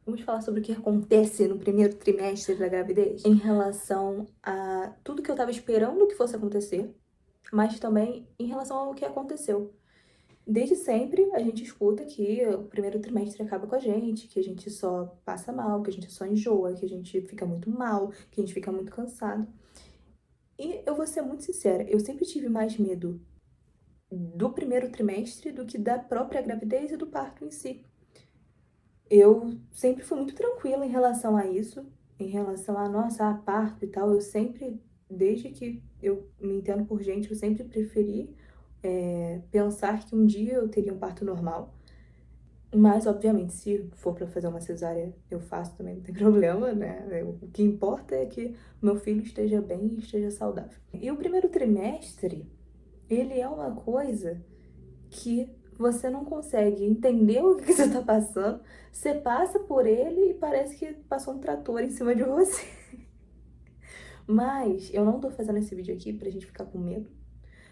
Vamos falar sobre o que acontece no primeiro trimestre da gravidez em relação a tudo que eu tava esperando que fosse acontecer, mas também em relação ao que aconteceu. Desde sempre a gente escuta que o primeiro trimestre acaba com a gente, que a gente só passa mal, que a gente só enjoa, que a gente fica muito mal, que a gente fica muito cansado. E eu vou ser muito sincera, eu sempre tive mais medo do primeiro trimestre do que da própria gravidez e do parto em si. Eu sempre fui muito tranquila em relação a isso, em relação a, nossa, a parto e tal. Eu sempre, desde que eu me entendo por gente, eu sempre preferi pensar que um dia eu teria um parto normal. Mas, obviamente, se for pra fazer uma cesárea, eu faço também, não tem problema, né? O que importa é que meu filho esteja bem e esteja saudável. E o primeiro trimestre, ele é uma coisa que você não consegue entender o que você tá passando, você passa por ele e parece que passou um trator em cima de você. Mas eu não tô fazendo esse vídeo aqui pra gente ficar com medo,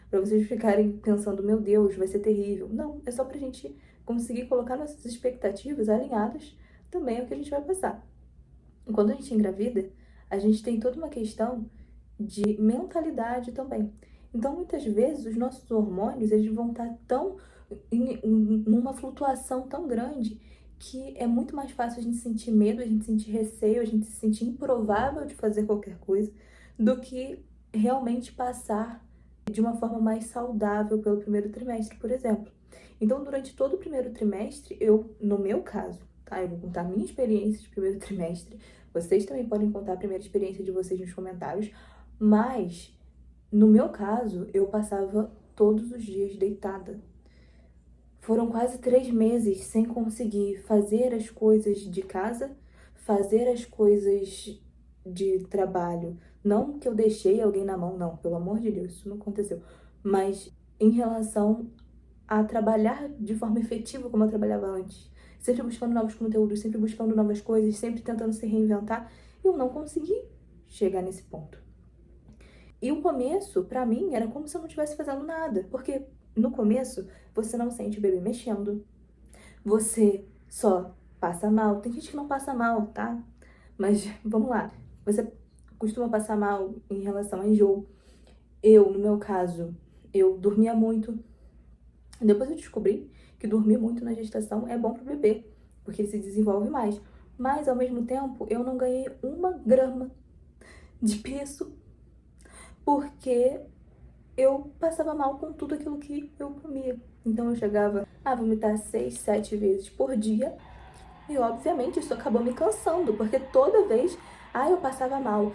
pra vocês ficarem pensando, meu Deus, vai ser terrível. Não, é só pra gente conseguir colocar nossas expectativas alinhadas também ao que a gente vai passar. Quando a gente engravida, a gente tem toda uma questão de mentalidade também. Então, muitas vezes, os nossos hormônios, eles vão estar numa flutuação tão grande que é muito mais fácil a gente sentir medo, a gente sentir receio, a gente se sentir improvável de fazer qualquer coisa, do que realmente passar de uma forma mais saudável pelo primeiro trimestre, por exemplo. Então, durante todo o primeiro trimestre, no meu caso, tá? Eu vou contar a minha experiência de primeiro trimestre. Vocês também podem contar a primeira experiência de vocês nos comentários, mas no meu caso, eu passava todos os dias deitada. Foram quase 3 meses sem conseguir fazer as coisas de casa, fazer as coisas de trabalho. Não que eu deixei alguém na mão, não, pelo amor de Deus, isso não aconteceu. Mas em relação a trabalhar de forma efetiva como eu trabalhava antes. Sempre buscando novos conteúdos, sempre buscando novas coisas, sempre tentando se reinventar. Eu não consegui chegar nesse ponto. E o começo, pra mim, era como se eu não estivesse fazendo nada. Porque no começo, você não sente o bebê mexendo. Você só passa mal. Tem gente que não passa mal, tá? Mas vamos lá. Você costuma passar mal em relação a enjoo. Eu, no meu caso, eu dormia muito. Depois eu descobri que dormir muito na gestação é bom pro bebê, porque ele se desenvolve mais. Mas, ao mesmo tempo, eu não ganhei 1 grama de peso, porque eu passava mal com tudo aquilo que eu comia. Então eu chegava a vomitar 6, 7 vezes por dia. E obviamente isso acabou me cansando, porque toda vez, eu passava mal.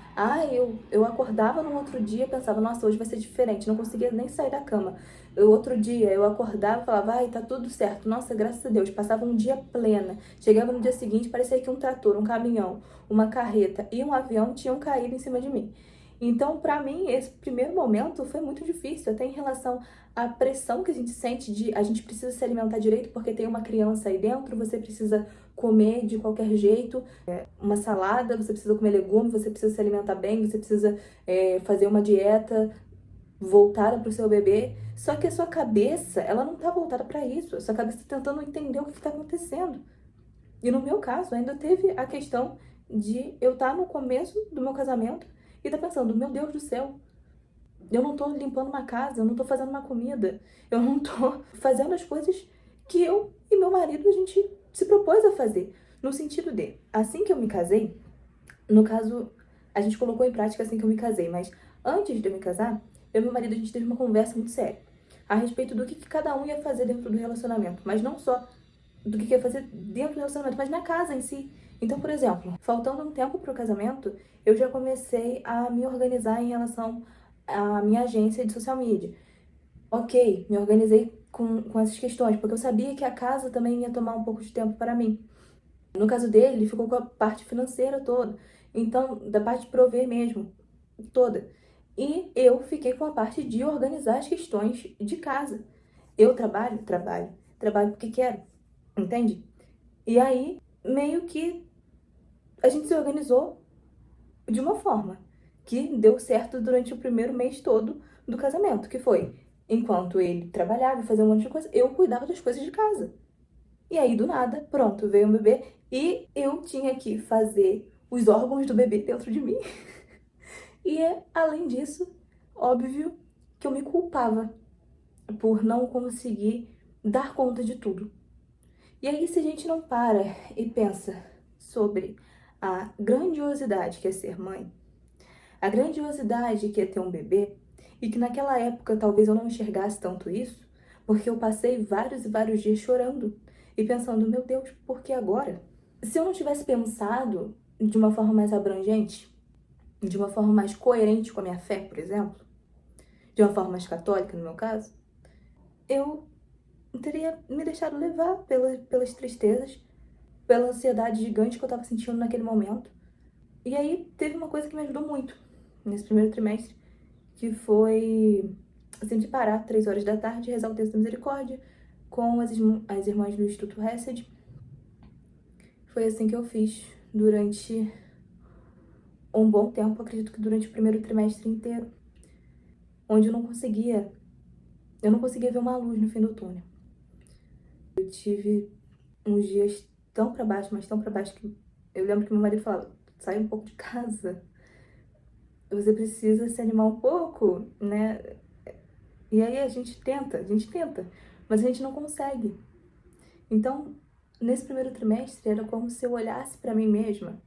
Eu acordava no outro dia e pensava, nossa, hoje vai ser diferente. Não conseguia nem sair da cama. O outro dia eu acordava e falava, tá tudo certo. Nossa, graças a Deus. Passava um dia plena. Chegava no dia seguinte, parecia que um trator, um caminhão, uma carreta e um avião tinham caído em cima de mim. Então, pra mim, esse primeiro momento foi muito difícil, até em relação à pressão que a gente sente de a gente precisa se alimentar direito porque tem uma criança aí dentro, você precisa comer de qualquer jeito, uma salada, você precisa comer legume, você precisa se alimentar bem, você precisa fazer uma dieta voltada para o seu bebê. Só que a sua cabeça, ela não tá voltada para isso. A sua cabeça tá tentando entender o que está acontecendo. E no meu caso, ainda teve a questão de eu estar no começo do meu casamento e tá pensando, meu Deus do céu, eu não tô limpando uma casa, eu não tô fazendo uma comida, eu não tô fazendo as coisas que eu e meu marido a gente se propôs a fazer. No sentido de, assim que eu me casei, no caso, a gente colocou em prática assim que eu me casei, mas antes de eu me casar, eu e meu marido a gente teve uma conversa muito séria a respeito do que cada um ia fazer dentro do relacionamento, mas não só do que ia fazer dentro do relacionamento, mas na casa em si. Então, por exemplo, faltando um tempo pro casamento, eu já comecei a me organizar em relação à minha agência de social media. Ok, me organizei com essas questões, porque eu sabia que a casa também ia tomar um pouco de tempo para mim. No caso dele, ele ficou com a parte financeira toda, então, da parte de prover mesmo, toda. E eu fiquei com a parte de organizar as questões de casa. Eu trabalho porque quero, entende? E aí, meio que a gente se organizou de uma forma que deu certo durante o primeiro mês todo do casamento, que foi, enquanto ele trabalhava e fazia um monte de coisa, eu cuidava das coisas de casa. E aí, do nada, pronto, veio um bebê E eu tinha que fazer os órgãos do bebê dentro de mim. E, além disso, óbvio que eu me culpava por não conseguir dar conta de tudo. E aí, se a gente não para e pensa sobre a grandiosidade que é ser mãe, a grandiosidade que é ter um bebê, e que naquela época talvez eu não enxergasse tanto isso, porque eu passei vários e vários dias chorando e pensando, meu Deus, por que agora? Se eu não tivesse pensado de uma forma mais abrangente, de uma forma mais coerente com a minha fé, por exemplo, de uma forma mais católica no meu caso, eu teria me deixado levar pelas tristezas, pela ansiedade gigante que eu tava sentindo naquele momento. E aí teve uma coisa que me ajudou muito nesse primeiro trimestre, que foi sempre parar 3 horas da tarde e rezar o texto da misericórdia com as irmãs do Instituto Hesed. Foi assim que eu fiz durante um bom tempo, acredito que durante o primeiro trimestre inteiro, onde eu não conseguia ver uma luz no fim do túnel. Eu tive uns dias tão pra baixo, mas tão pra baixo que eu lembro que meu marido falava, sai um pouco de casa, você precisa se animar um pouco, né? E aí a gente tenta, mas a gente não consegue. Então, nesse primeiro trimestre, era como se eu olhasse pra mim mesma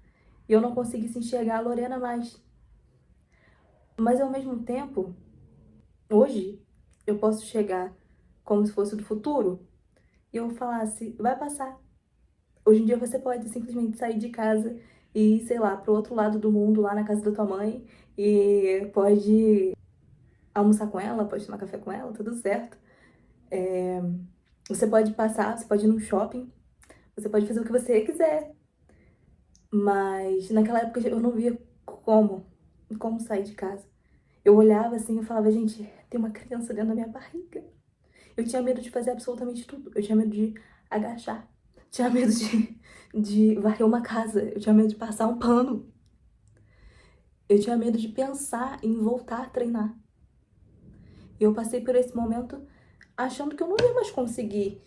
e eu não conseguisse enxergar a Lorena mais. Mas ao mesmo tempo, hoje, eu posso chegar como se fosse do futuro e eu falasse, vai passar. Hoje em dia você pode simplesmente sair de casa e ir, sei lá, pro outro lado do mundo, lá na casa da tua mãe, e pode almoçar com ela, pode tomar café com ela, tudo certo. Você pode passar, você pode ir num shopping, você pode fazer o que você quiser. Mas naquela época eu não via como sair de casa. Eu olhava assim e falava, gente, tem uma criança dentro da minha barriga. Eu tinha medo de fazer absolutamente tudo. Eu tinha medo de agachar. Tinha medo de varrer uma casa. Eu tinha medo de passar um pano. Eu tinha medo de pensar em voltar a treinar. E eu passei por esse momento achando que eu não ia mais conseguir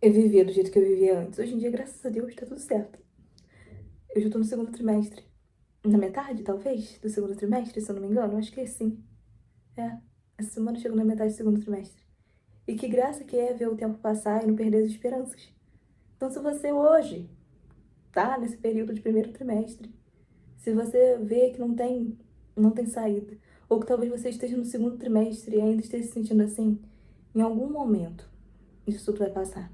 viver do jeito que eu vivia antes. Hoje em dia, graças a Deus, tá tudo certo. Eu já tô no segundo trimestre. Na metade, talvez, do segundo trimestre, se eu não me engano. Acho que é sim. É. Essa semana chegou na metade do segundo trimestre. E que graça que é ver o tempo passar e não perder as esperanças. Então, se você hoje tá nesse período de primeiro trimestre, se você vê que não tem saída, ou que talvez você esteja no segundo trimestre e ainda esteja se sentindo assim, em algum momento, isso tudo vai passar.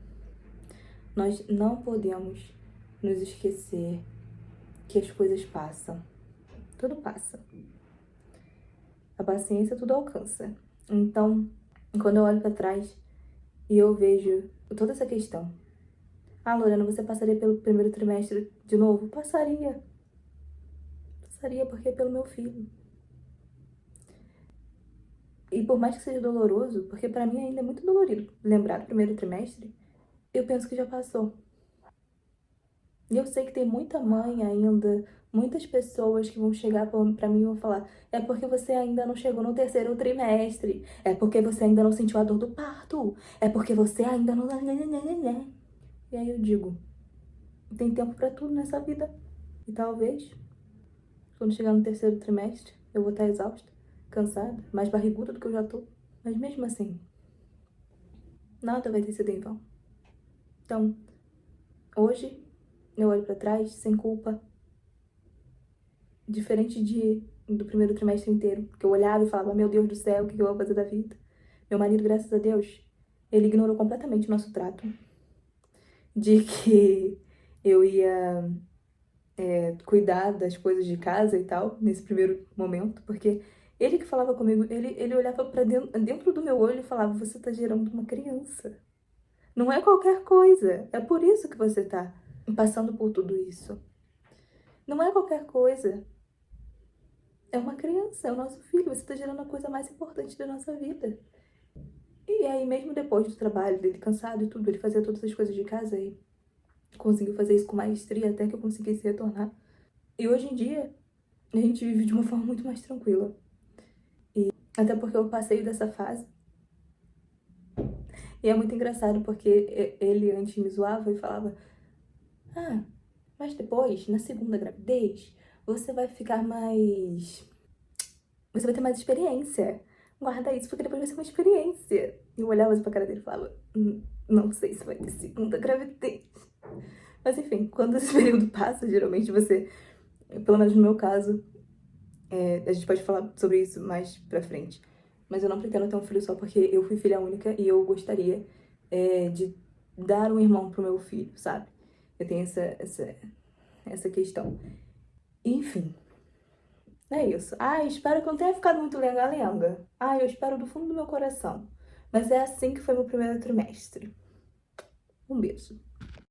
Nós não podemos nos esquecer que as coisas passam. Tudo passa. A paciência tudo alcança. Então, quando eu olho pra trás e eu vejo toda essa questão. Ah, Lorena, você passaria pelo primeiro trimestre de novo? Passaria. Passaria porque é pelo meu filho. E por mais que seja doloroso, porque pra mim ainda é muito dolorido lembrar do primeiro trimestre, eu penso que já passou. E eu sei que tem muita mãe ainda, muitas pessoas que vão chegar pra mim e vão falar: é porque você ainda não chegou no terceiro trimestre, é porque você ainda não sentiu a dor do parto, é porque você ainda não. E aí eu digo: tem tempo pra tudo nessa vida. E talvez, quando chegar no terceiro trimestre, eu vou estar exausta, cansada, mais barriguda do que eu já tô. Mas mesmo assim, nada vai ter sido em vão. Então, hoje, eu olho pra trás sem culpa. Diferente do primeiro trimestre inteiro, que eu olhava e falava, meu Deus do céu, o que eu vou fazer da vida? Meu marido, graças a Deus, ele ignorou completamente o nosso trato. De que eu ia cuidar das coisas de casa e tal, nesse primeiro momento, porque ele que falava comigo, ele olhava pra dentro do meu olho e falava, você tá gerando uma criança. Não é qualquer coisa, é por isso que você tá passando por tudo isso. Não é qualquer coisa. É uma criança, é o nosso filho, você tá gerando a coisa mais importante da nossa vida. E aí, mesmo depois do trabalho dele, cansado e tudo, ele fazia todas as coisas de casa e conseguiu fazer isso com maestria até que eu conseguisse retornar. E hoje em dia, a gente vive de uma forma muito mais tranquila. E até porque eu passei dessa fase. E é muito engraçado porque ele antes me zoava e falava, Ah, mas depois, na segunda gravidez, você vai ficar mais. Você vai ter mais experiência. Guarda isso, porque depois vai ser uma experiência. Eu olhava assim pra cara dele e falava: não sei se vai ter segunda gravidez. Mas enfim, quando esse período passa, geralmente você, pelo menos no meu caso, a gente pode falar sobre isso mais pra frente. Mas eu não pretendo ter um filho só porque eu fui filha única e eu gostaria de dar um irmão pro meu filho, sabe? Eu tenho essa questão. Enfim, é isso. Ah, espero que não tenha ficado muito lenga-lenga. Ah, eu espero do fundo do meu coração. Mas é assim que foi meu primeiro trimestre. Um beijo.